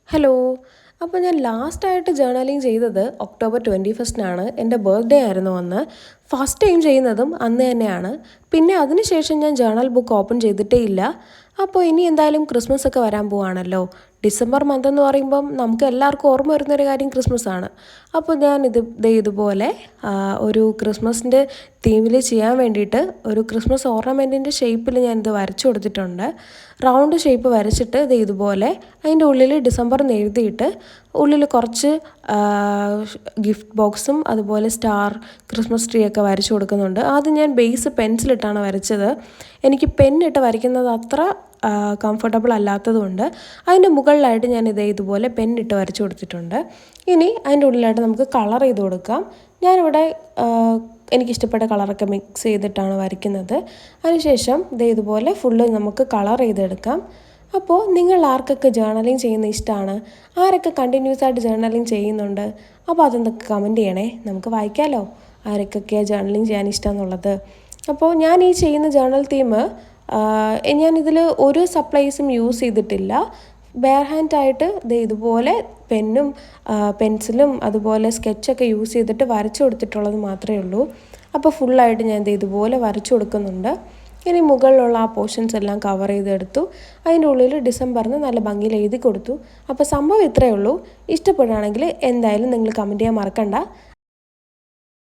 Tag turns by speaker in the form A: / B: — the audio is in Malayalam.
A: ഹലോ. അപ്പോൾ ഞാൻ ലാസ്റ്റായിട്ട് ജേർണലിങ് ചെയ്തത് ഒക്ടോബർ 21 എൻ്റെ ബർത്ത്ഡേ ആയിരുന്നു അന്ന്. ഫസ്റ്റ് ടൈം ചെയ്യുന്നതും അന്ന് തന്നെയാണ്. പിന്നെ അതിനുശേഷം ഞാൻ ജേർണൽ ബുക്ക് ഓപ്പൺ ചെയ്തിട്ടേ ഇല്ല. അപ്പോൾ ഇനി എന്തായാലും ക്രിസ്മസ് ഒക്കെ വരാൻ പോവാണല്ലോ. ഡിസംബർ മന്ത് എന്ന് പറയുമ്പം നമുക്ക് എല്ലാവർക്കും ഓർമ്മ വരുന്നൊരു കാര്യം ക്രിസ്മസ് ആണ്. അപ്പോൾ ഞാൻ ഇതുപോലെ ഒരു ക്രിസ്മസിൻ്റെ തീമിൽ ചെയ്യാൻ വേണ്ടിയിട്ട് ഒരു ക്രിസ്മസ് ഓർണമെൻറ്റിൻ്റെ ഷേപ്പിൽ ഞാനിത് വരച്ചു കൊടുത്തിട്ടുണ്ട്. റൗണ്ട് ഷേപ്പ് വരച്ചിട്ട് ഇതുപോലെ അതിൻ്റെ ഉള്ളിൽ ഡിസംബർ എന്ന് എഴുതിയിട്ട് ഉള്ളിൽ കുറച്ച് ഗിഫ്റ്റ് ബോക്സും അതുപോലെ സ്റ്റാർ, ക്രിസ്മസ് ട്രീ ഒക്കെ വരച്ചു കൊടുക്കുന്നുണ്ട്. ആദ്യം ഞാൻ ബേസ് പെൻസിലിട്ടാണ് വരച്ചത്. എനിക്ക് പെന്നിട്ട് വരയ്ക്കുന്നത് അത്ര കംഫർട്ടബിൾ അല്ലാത്തതുകൊണ്ട് അതിൻ്റെ മുകളിലായിട്ട് ഞാൻ ഇതുപോലെ പെന്നിട്ട് വരച്ചു കൊടുത്തിട്ടുണ്ട്. ഇനി അതിൻ്റെ ഉള്ളിലായിട്ട് നമുക്ക് കളർ ചെയ്ത് കൊടുക്കാം. ഞാനിവിടെ എനിക്കിഷ്ടപ്പെട്ട കളറൊക്കെ മിക്സ് ചെയ്തിട്ടാണ് വരയ്ക്കുന്നത്. അതിനുശേഷം ഇതുപോലെ ഫുള്ള് നമുക്ക് കളർ ചെയ്തെടുക്കാം. അപ്പോൾ നിങ്ങൾ ആർക്കൊക്കെ ജേർണലിങ് ചെയ്യുന്ന ഇഷ്ടമാണ്, ആരൊക്കെ കണ്ടിന്യൂസ് ആയിട്ട് ജേർണലിങ് ചെയ്യുന്നുണ്ട്, അപ്പോൾ അതൊന്നൊക്കെ കമൻറ്റ് ചെയ്യണേ. നമുക്ക് വായിക്കാമല്ലോ ആരൊക്കെയാണ് ജേർണലിങ് ചെയ്യാൻ ഇഷ്ടമെന്നുള്ളത്. അപ്പോൾ ഞാൻ ഈ ചെയ്യുന്ന ജേർണൽ തീം ഞാനിതിൽ ഒരു സപ്ലൈസും യൂസ് ചെയ്തിട്ടില്ല. ബെയർ ഹാൻഡായിട്ട് ഇതുപോലെ പെന്നും പെൻസിലും അതുപോലെ സ്കെച്ചൊക്കെ യൂസ് ചെയ്തിട്ട് വരച്ചു കൊടുത്തിട്ടുള്ളത് മാത്രമേ ഉള്ളൂ. അപ്പോൾ ഫുള്ളായിട്ട് ഞാൻ ഇതുപോലെ വരച്ചു കൊടുക്കുന്നുണ്ട്. ഇനി മുകളിലുള്ള ആ പോർഷൻസ് എല്ലാം കവർ ചെയ്തെടുത്തു. അതിൻ്റെ ഉള്ളിൽ ഡിസംബറിന് നല്ല ഭംഗിയിൽ എഴുതി കൊടുത്തു. അപ്പോൾ സംഭവം ഇത്രയേ ഉള്ളൂ. ഇഷ്ടപ്പെടുകയാണെങ്കിൽ എന്തായാലും നിങ്ങൾ കമൻറ്റ് ചെയ്യാൻ മറക്കണ്ട.